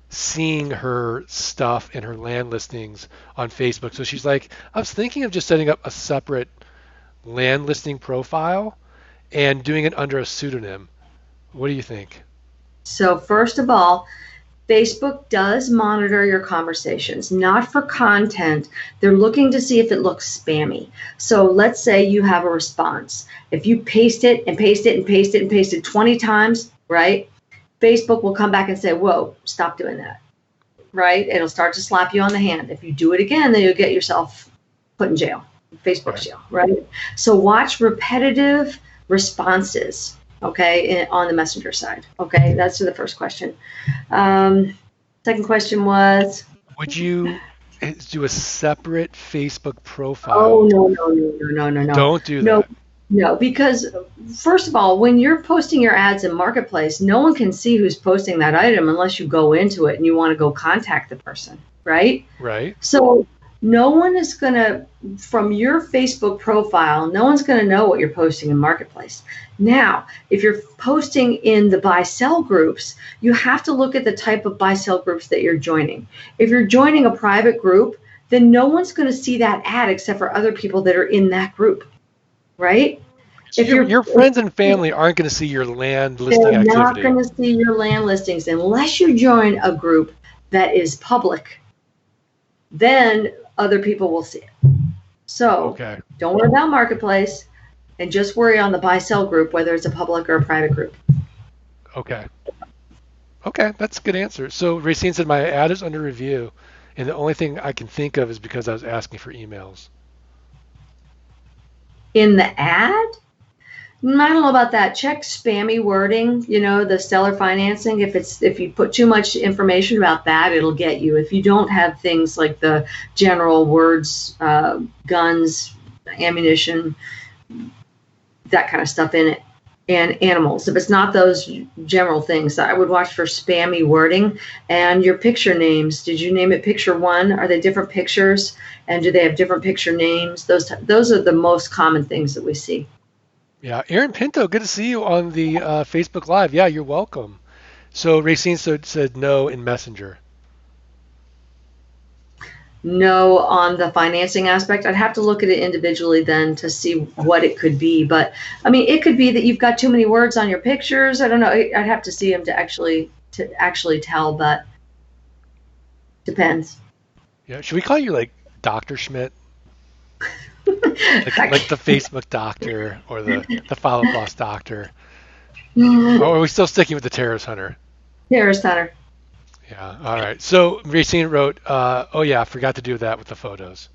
seeing her stuff and her land listings on Facebook. So she's like, I was thinking of just setting up a separate land listing profile and doing it under a pseudonym. What do you think? So, first of all, Facebook does monitor your conversations, not for content. They're looking to see if it looks spammy. So let's say you have a response. If you paste it and paste it and paste it and paste it 20 times, right? Facebook will come back and say, whoa, stop doing that, right? It'll start to slap you on the hand. If you do it again, then you'll get yourself put in jail, Facebook Okay. jail, right? So watch repetitive responses, okay, on the messenger side. Okay, that's the first question. Um, Second question was, Would you do a separate Facebook oh profile? no no no no no no no Don't do no that. no, because first of all, when you're posting your ads in Marketplace, no one can see who's posting that item unless you go into it and you want to go contact the person, right? Right? So no one is going to, from your Facebook profile, no one's going to know what you're posting in Marketplace. Now, if you're posting in the buy sell groups, you have to look at the type of buy sell groups that you're joining. If you're joining a private group, then no one's going to see that ad except for other people that are in that group, right? So If your you're friends and family aren't going to see your land They're listing not activity. going to see your land listings unless you join a group that is public. Then other people will see it. So Okay. don't worry about Marketplace and just worry on the buy sell group, whether it's a public or a private group. Okay. Okay, that's a good answer. So Racine said my ad is under review, and the only thing I can think of is because I was asking for emails. In the ad, I don't know about that. Check spammy wording, the seller financing. If you put too much information about that, it'll get you. If you don't have things like the general words, guns, ammunition, that kind of stuff in it, and animals. If it's not those general things, I would watch for spammy wording. And your picture names. Did you name it picture one? Are they different pictures? And do they have different picture names? Those are the most common things that we see. Yeah, Aaron Pinto, good to see you on the Facebook Live. Yeah, you're welcome. So Racine said no in Messenger. No, on the financing aspect, I'd have to look at it individually then to see what it could be. But I mean, it could be that you've got too many words on your pictures. I don't know. I'd have to see them to actually tell, but depends. Yeah, should we call you like Dr. Schmidt? Like the I Facebook doctor or the Follow Boss doctor? Or are we still sticking with the terrorist hunter? Terrorist Hunter. Yeah, all right. So Racine wrote, oh yeah, I forgot to do that with the photos.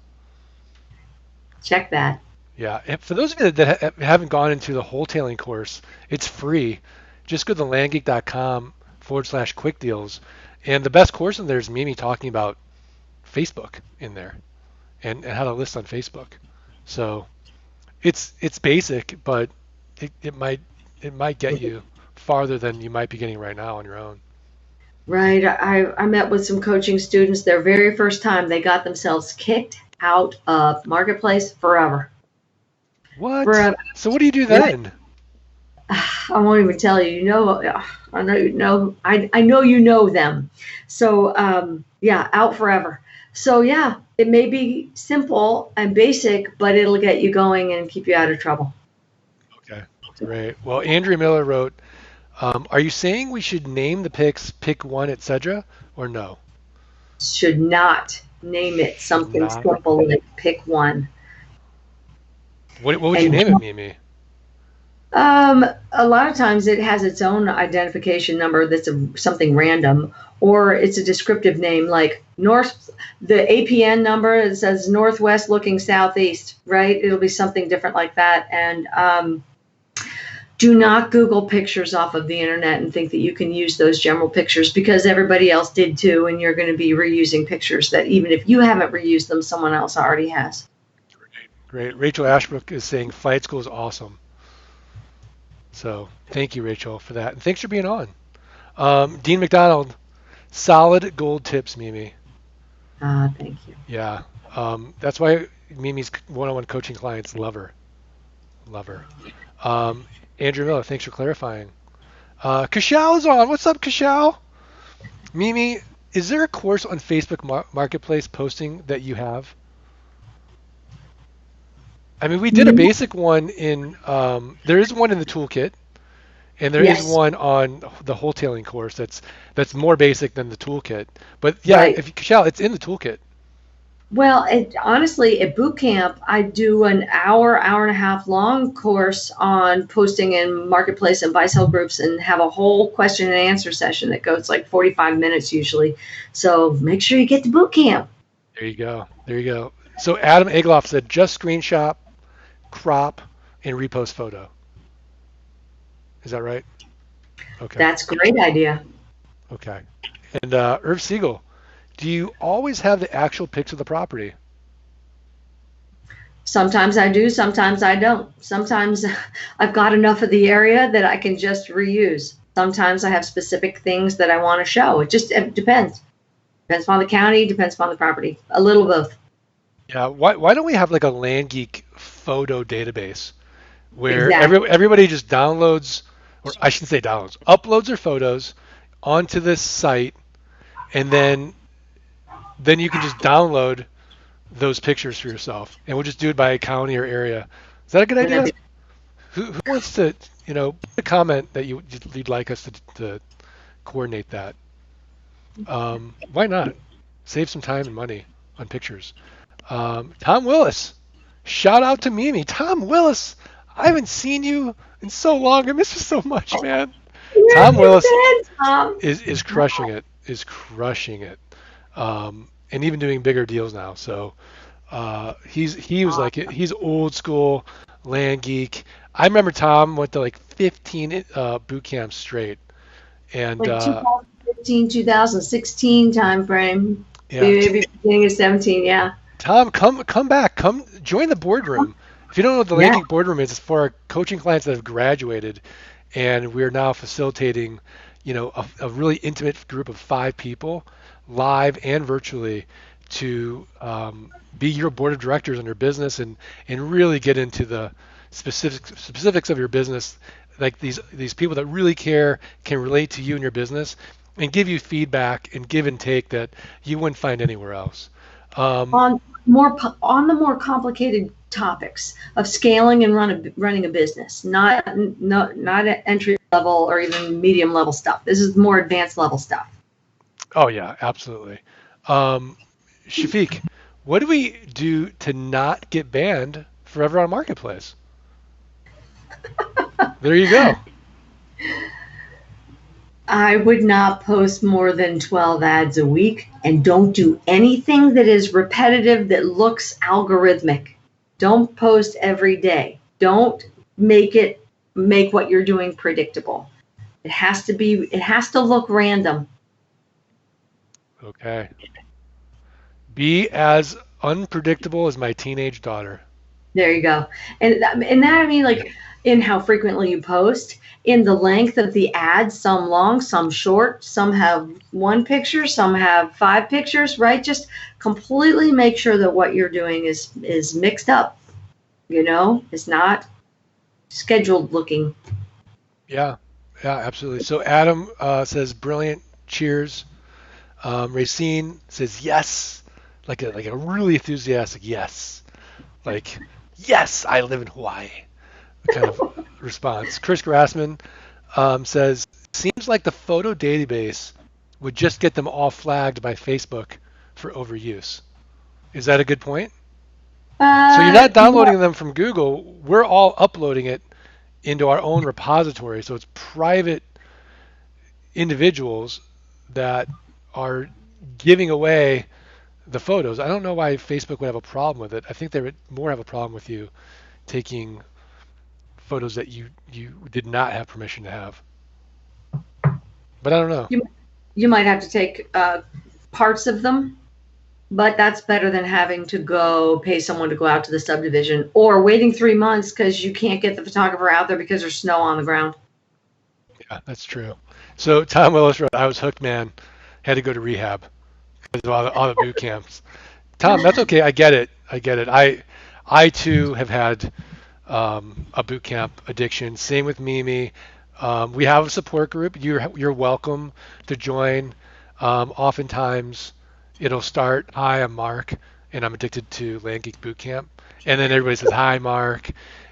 Check that. Yeah, and for those of you that haven't gone into the wholetailing course, it's free. Just go to landgeek.com/quick deals. And the best course in there is Mimi talking about Facebook in there and how to list on Facebook. So it's basic, but it might get you farther than you might be getting right now on your own. Right. I met with some coaching students their very first time they got themselves kicked out of Marketplace forever. What? Forever. So what do you do Right. then? I won't even tell you. I know you know. I know you know them. So yeah, out forever. So yeah, it may be simple and basic, but it'll get you going and keep you out of trouble. Okay, great. Well, Andrea Miller wrote, are you saying we should name the picks pick one, etc., or no? Should not name it Should something not. simple like pick one. What would you And name it, Mimi? a lot of times it has its own identification number that's something random, or it's a descriptive name like North, the APN number that says Northwest looking Southeast, right? It'll be something different like that. And do not Google pictures off of the internet and think that you can use those general pictures because everybody else did too, and you're going to be reusing pictures that even if you haven't reused them, someone else already has. Great. Rachel Ashbrook is saying Flight School is awesome. So thank you, Rachel, for that. And thanks for being on. Dean McDonald, solid gold tips, Mimi. Thank you. Yeah. That's why Mimi's one-on-one coaching clients love her. Love her. Andrew Miller, thanks for clarifying. Kashal is on. What's up, Kashal? Mimi, is there a course on Facebook Marketplace posting that you have? I mean, we did a basic one in, there is one in the toolkit, and there is Yes, one on the wholetailing course that's more basic than the toolkit. But yeah, right. if you, Kashal, it's in the toolkit. Well, honestly, at boot camp, I do an hour and a half long course on posting in marketplace and buy sell groups and have a whole question and answer session that goes like 45 minutes usually. So make sure you get to boot camp. There you go. There you go. So Adam Egloff said just screenshot, crop, and repost photo. Is that right? Okay. That's a great idea. Okay. And Irv Siegel, do you always have the actual pics of the property? Sometimes I do, sometimes I don't. Sometimes I've got enough of the area that I can just reuse. Sometimes I have specific things that I want to show. It depends. Depends upon the county, depends upon the property. A little of both. Yeah. Why don't we have like a Land Geek photo database where Exactly. everybody just downloads, or I shouldn't say downloads, uploads their photos onto this site, and then you can just download those pictures for yourself, and we'll just do it by county or area. Is that a good Wouldn't idea? that Who wants to, put a comment that you'd like us to coordinate that? Why not? Save some time and money on pictures. Tom Willis, shout out to Mimi. Tom Willis, I haven't seen you in so long. I miss you so much, man. Where Tom have you Willis been, Tom? is crushing it. Is crushing it. And even doing bigger deals now. So he was like he's old school. Land Geek. I remember Tom went to like 15 boot camps straight, and Like 2015, 2016 time frame, yeah, maybe beginning of 17. Yeah, Tom, come back, come join the boardroom. If you don't know what the Land yeah. Geek boardroom is, it's for our coaching clients that have graduated, and we're now facilitating, a really intimate group of 5 people, live and virtually, to be your board of directors in your business and really get into the specifics of your business, like these people that really care, can relate to you and your business, and give you feedback and give and take that you wouldn't find anywhere else. Um, On on the more complicated topics of scaling and running a business, not at entry level or even medium level stuff. This is more advanced level stuff. oh yeah, absolutely. Um, Shafiq, what do we do to not get banned forever on Marketplace? There you go. I would not post more than 12 ads a week, and don't do anything that is repetitive that looks algorithmic. Don't post every day. Don't make what you're doing predictable. It has to look random. Okay. Be as unpredictable as my teenage daughter. There you go. And that I mean, like, in how frequently you post, in the length of the ads, some long, some short, some have one picture, some have 5 pictures, right? Just completely make sure that what you're doing is mixed up, it's not scheduled looking. Yeah, yeah, absolutely. So Adam says brilliant, cheers. Racine says yes, like a really enthusiastic yes, like yes, I live in Hawaii kind of response. Chris Grassman says seems like the photo database would just get them all flagged by Facebook for overuse. Is that a good point? So you're not Yeah, downloading them from Google. We're all uploading it into our own repository. So it's private individuals that are giving away the photos. I don't know why Facebook would have a problem with it. I think they would more have a problem with you taking photos that you did not have permission to have. But I don't know. you, you might have to take parts of them, but that's better than having to go pay someone to go out to the subdivision or waiting 3 months because you can't get the photographer out there because there's snow on the ground. Yeah, that's true. So Tom Willis wrote, I was hooked, man. Had to go to rehab because of all the boot camps. Tom, that's okay. I get it. I get it. I too have had a boot camp addiction. Same with Mimi. We have a support group. You're welcome to join. Oftentimes, it'll start. Hi, I'm Mark, and I'm addicted to Land Geek Boot Camp. And then everybody says, Hi, Mark,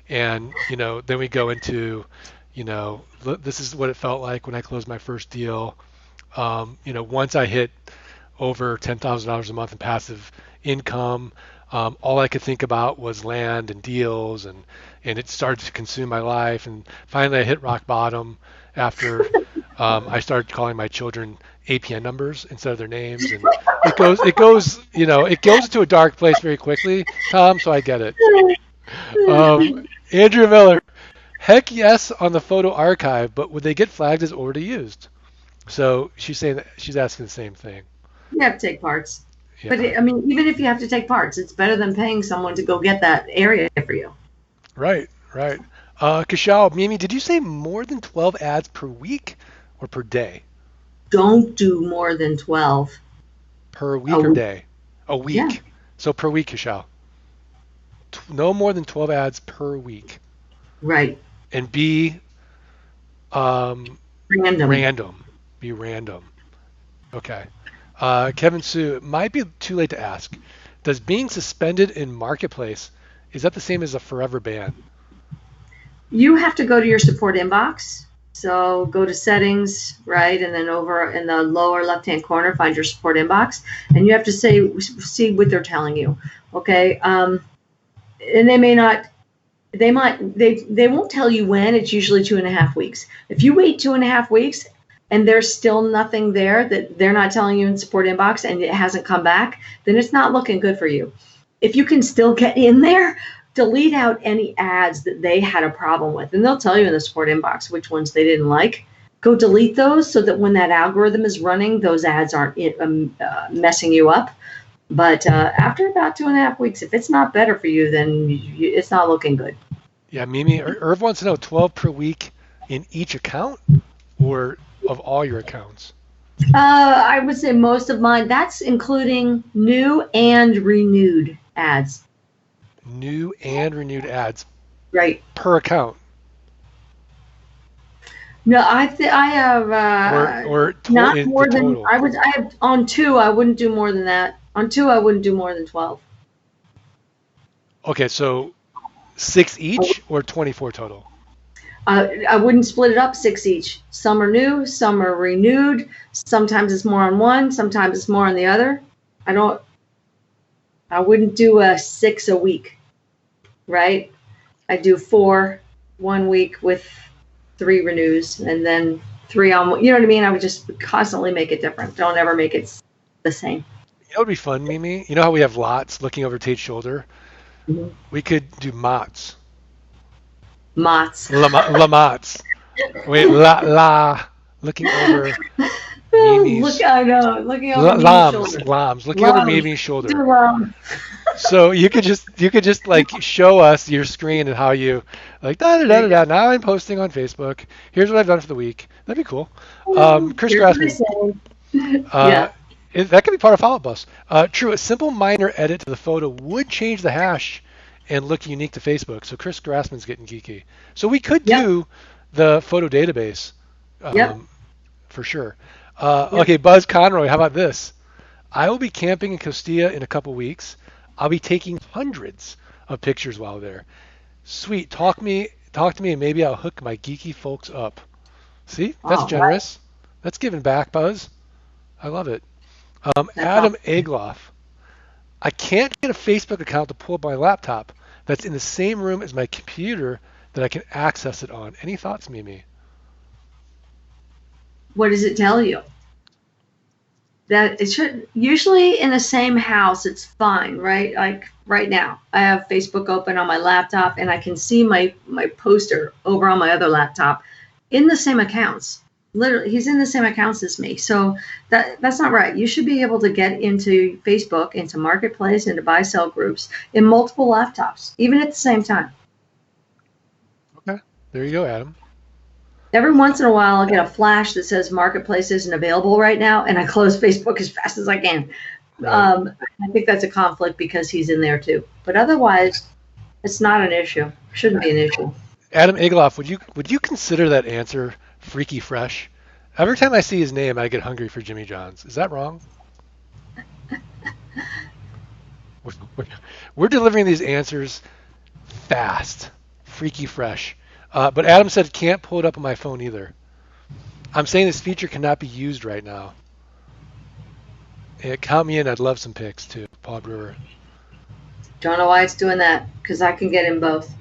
and then we go into, this is what it felt like when I closed my first deal. Once I hit over $10,000 a month in passive income. All I could think about was land and deals, and it started to consume my life. And finally, I hit rock bottom after I started calling my children APN numbers instead of their names, and it goes into a dark place very quickly, Tom. So I get it. Andrea Miller, heck yes on the photo archive, but would they get flagged as already used? So she's saying that she's asking the same thing. You have to take parts. But Yeah. I mean, even if you have to take parts, it's better than paying someone to go get that area for you. Right, right. Kashal, Mimi, did you say more than 12 ads per week or per day? Don't do more than 12 Per a week or week. day? A Yeah, week. So per week, Kashal. No more than 12 ads per week. right. And be um, Random. random. Be random. Okay. Kevin Sue, it might be too late to ask. Does being suspended in Marketplace, is that the same as a forever ban? You have to go to your support inbox. So go to settings, right? And then over in the lower left-hand corner, find your support inbox. And you have to see what they're telling you. Okay. And they won't tell you when. It's usually 2.5 weeks. If you wait 2.5 weeks and there's still nothing there that they're not telling you in support inbox and it hasn't come back, then it's not looking good for you. If you can still get in there, delete out any ads that they had a problem with. And they'll tell you in the support inbox which ones they didn't like. Go delete those so that when that algorithm is running, those ads aren't messing you up. But after about 2.5 weeks, if it's not better for you, then it's not looking good. Yeah, Mimi, Irv wants to know 12 per week in each account or of all your accounts? I would say most of mine, that's including new and renewed ads. New and renewed ads Right. per account. No, I have not The more than total. I have on two. I wouldn't do more than that. On two, I wouldn't do more than 12. Okay, so 6 each or 24 total? I wouldn't split it up 6 each. Some are new, some are renewed. Sometimes it's more on one, sometimes it's more on the other. I wouldn't do a 6 a week, right? I do 4 one week with 3 renews, and then 3 on. You know what I mean? I would just constantly make it different. Don't ever make it the same. You know what would be fun, Mimi? You know how we have lots looking over Tate's shoulder? Mm-hmm. We could do mots. Mots. Mots. Wait, la, looking over Mimi's. I know. Looking over Mimi's shoulder. Lams, looking over Mimi's shoulder. Do lams. So you could just like show us your screen and how you like da da da da da. Now I'm posting on Facebook. Here's what I've done for the week. That'd be cool. Chris Grassman. Yeah. That could be part of Follow Up Bus. True, a simple minor edit to the photo would change the hash and look unique to Facebook. So Chris Grassman's getting geeky. So we could do the photo database for sure. Okay, Buzz Conroy, how about this? I will be camping in Costilla in a couple weeks. I'll be taking hundreds of pictures while there. Sweet, talk to me, and maybe I'll hook my geeky folks up. See, that's generous. Right. That's giving back, Buzz. I love it. Adam Egloff. I can't get a Facebook account to pull up my laptop that's in the same room as my computer that I can access it on. Any thoughts, Mimi? What does it tell you? That it should usually in the same house. It's fine, right? Like right now, I have Facebook open on my laptop, and I can see my poster over on my other laptop in the same accounts. Literally, he's in the same accounts as me. So that's not right. You should be able to get into Facebook, into Marketplace, into buy sell groups in multiple laptops, even at the same time. Okay, there you go, Adam. Every once in a while, I'll get a flash that says Marketplace isn't available right now, and I close Facebook as fast as I can. Right. I think that's a conflict because he's in there too. But otherwise, it's not an issue. Shouldn't be an issue. Adam Egloff, would you consider that answer freaky fresh? Every time I see his name, I get hungry for Jimmy John's. Is that wrong? We're delivering these answers fast, freaky fresh. But Adam said can't pull it up on my phone either. I'm saying this feature cannot be used right now. Count me in. I'd love some pics too, Paul Brewer. Don't know why it's doing that, because I can get in both.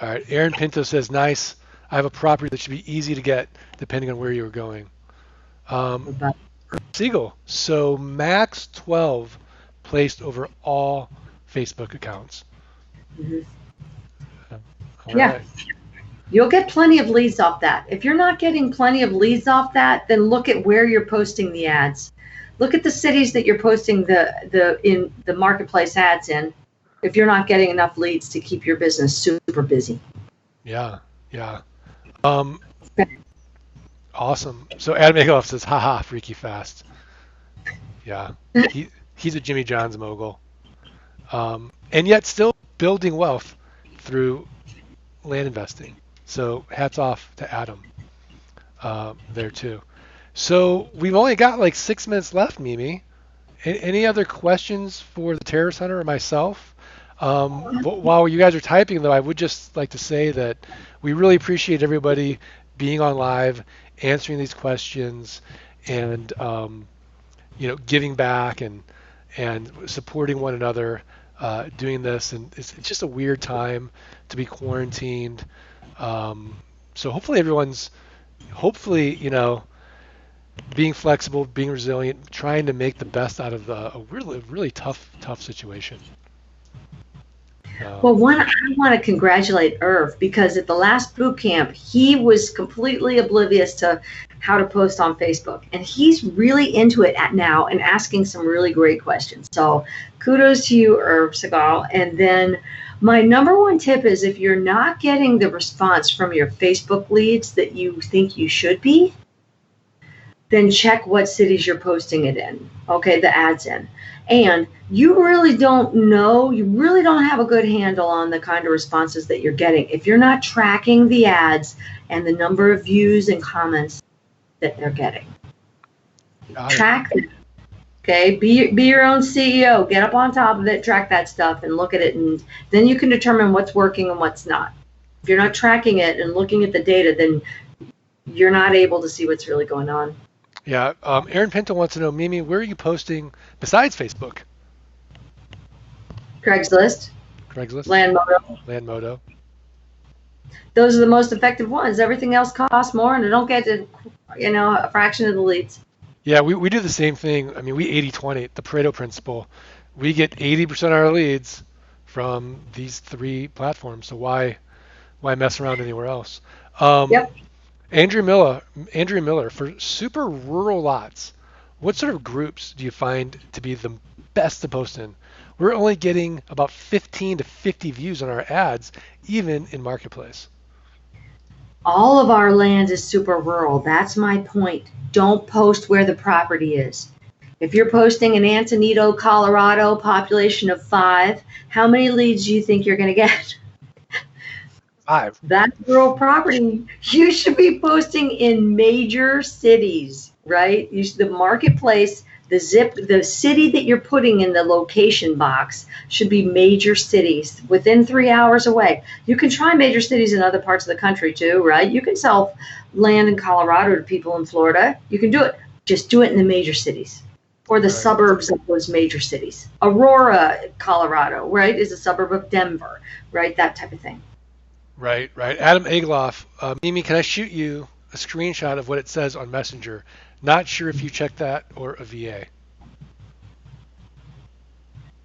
All right. Aaron Pinto says, nice. I have a property that should be easy to get depending on where you were going. Siegel. So max 12 placed over all Facebook accounts. Mm-hmm. Right. You'll get plenty of leads off that. If you're not getting plenty of leads off that, then look at where you're posting the ads. Look at the cities that you're posting in the marketplace ads in. If you're not getting enough leads to keep your business super busy. Yeah. Awesome. So Adam Egloff says, haha, freaky fast. Yeah. He's a Jimmy John's mogul. And yet still building wealth through land investing. So hats off to Adam there too. So we've only got like 6 minutes left, Mimi. Any other questions for the Terrace Hunter or myself? While you guys are typing, though, I would just like to say that we really appreciate everybody being on live, answering these questions, and giving back and supporting one another, doing this. And it's just a weird time to be quarantined. So hopefully everyone's being flexible, being resilient, trying to make the best out of a really tough situation. Well, one, I want to congratulate Irv because at the last boot camp, he was completely oblivious to how to post on Facebook. And he's really into it at now and asking some really great questions. So kudos to you, Irv Segal. And then my number one tip is if you're not getting the response from your Facebook leads that you think you should be, then check what cities you're posting it in. Okay, the ads in. And you really don't know, you really don't have a good handle on the kind of responses that you're getting if you're not tracking the ads and the number of views and comments that they're getting. Track them. Okay, be your own CEO. Get up on top of it, track that stuff, and look at it, and then you can determine what's working and what's not. If you're not tracking it and looking at the data, then you're not able to see what's really going on. Yeah. Aaron Pinto wants to know, Mimi, where are you posting besides Facebook? Craigslist. Craigslist. Landmodo. Those are the most effective ones. Everything else costs more, and they don't get to, a fraction of the leads. Yeah, we do the same thing. I mean, we 80-20, the Pareto principle. We get 80% of our leads from these three platforms. So why mess around anywhere else? Yep. Andrew Miller, for super rural lots, what sort of groups do you find to be the best to post in? We're only getting about 15 to 50 views on our ads, even in Marketplace. All of our land is super rural. That's my point. Don't post where the property is. If you're posting in Antonito, Colorado, population of 5, how many leads do you think you're going to get? 5. That's rural property. You should be posting in major cities, right? The marketplace, the city that you're putting in the location box should be major cities within 3 hours away. You can try major cities in other parts of the country too, right? You can sell land in Colorado to people in Florida. You can do it. Just do it in the major cities or the suburbs of those major cities. Aurora, Colorado, right, is a suburb of Denver, right? That type of thing. Right. Adam Egloff, Mimi, can I shoot you a screenshot of what it says on Messenger? Not sure if you checked that or a VA.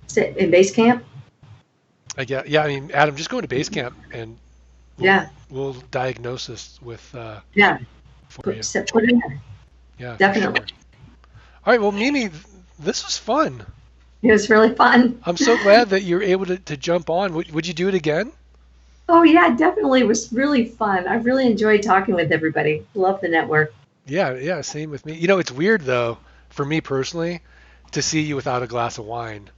Sit in Basecamp? Yeah, I mean, Adam, just go into Basecamp and we'll diagnose this with for you. Put it in there. Yeah, definitely. Sure. All right, well, Mimi, this was fun. It was really fun. I'm so glad that you're able to jump on. Would you do it again? Oh, yeah, definitely. It was really fun. I really enjoyed talking with everybody. Love the network. Yeah, same with me. You know, it's weird, though, for me personally, to see you without a glass of wine.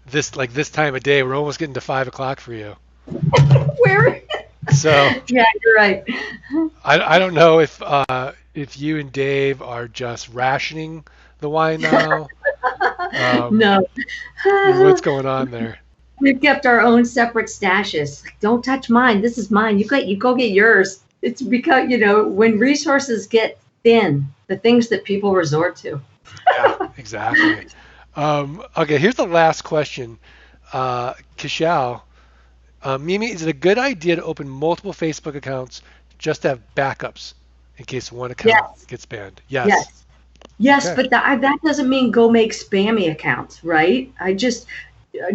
This time of day, we're almost getting to 5 o'clock for you. Where? So yeah, you're right. I don't know if you and Dave are just rationing the wine now. No. What's going on there? We've kept our own separate stashes. Don't touch mine. This is mine. You go get yours. It's because, when resources get thin, the things that people resort to. Yeah, exactly. Okay, here's the last question. Kishal, Mimi, is it a good idea to open multiple Facebook accounts just to have backups in case one account gets banned? Yes. Yes, okay. But that doesn't mean go make spammy accounts, right?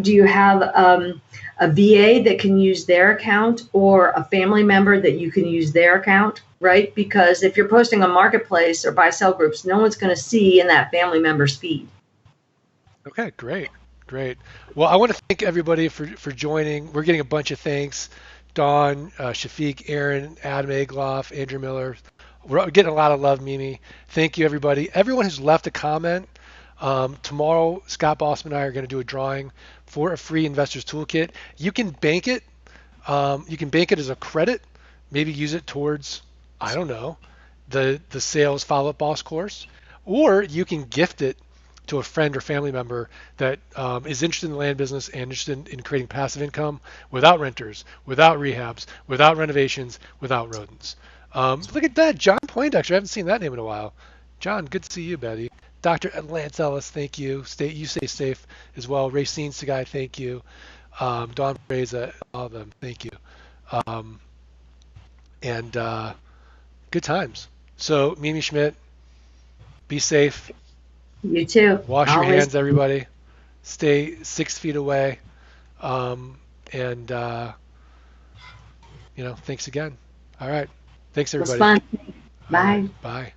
Do you have a VA that can use their account or a family member that you can use their account, right? Because if you're posting on Marketplace or buy-sell groups, no one's going to see in that family member's feed. Okay, great. Well, I want to thank everybody for joining. We're getting a bunch of thanks. Dawn, Shafiq, Aaron, Adam Egloff, Andrew Miller. We're getting a lot of love, Mimi. Thank you, everybody. Everyone who's left a comment. Tomorrow, Scott Bossman and I are going to do a drawing for a free Investors Toolkit. You can bank it. You can bank it as a credit. Maybe use it towards, I don't know, the Sales Follow-Up Boss course. Or you can gift it to a friend or family member that is interested in the land business and interested in creating passive income without renters, without rehabs, without renovations, without rodents. Look at that, John Poindexter. I haven't seen that name in a while. John, good to see you, buddy. Dr. Lance Ellis, thank you. You stay safe as well. Racine Sagai, thank you. Don Freza, all of them, thank you. And good times. So, Mimi Schmidt, be safe. You too. Wash your hands, everybody. Stay 6 feet away. And thanks again. All right. Thanks Was everybody. fun. All right. Bye. Bye.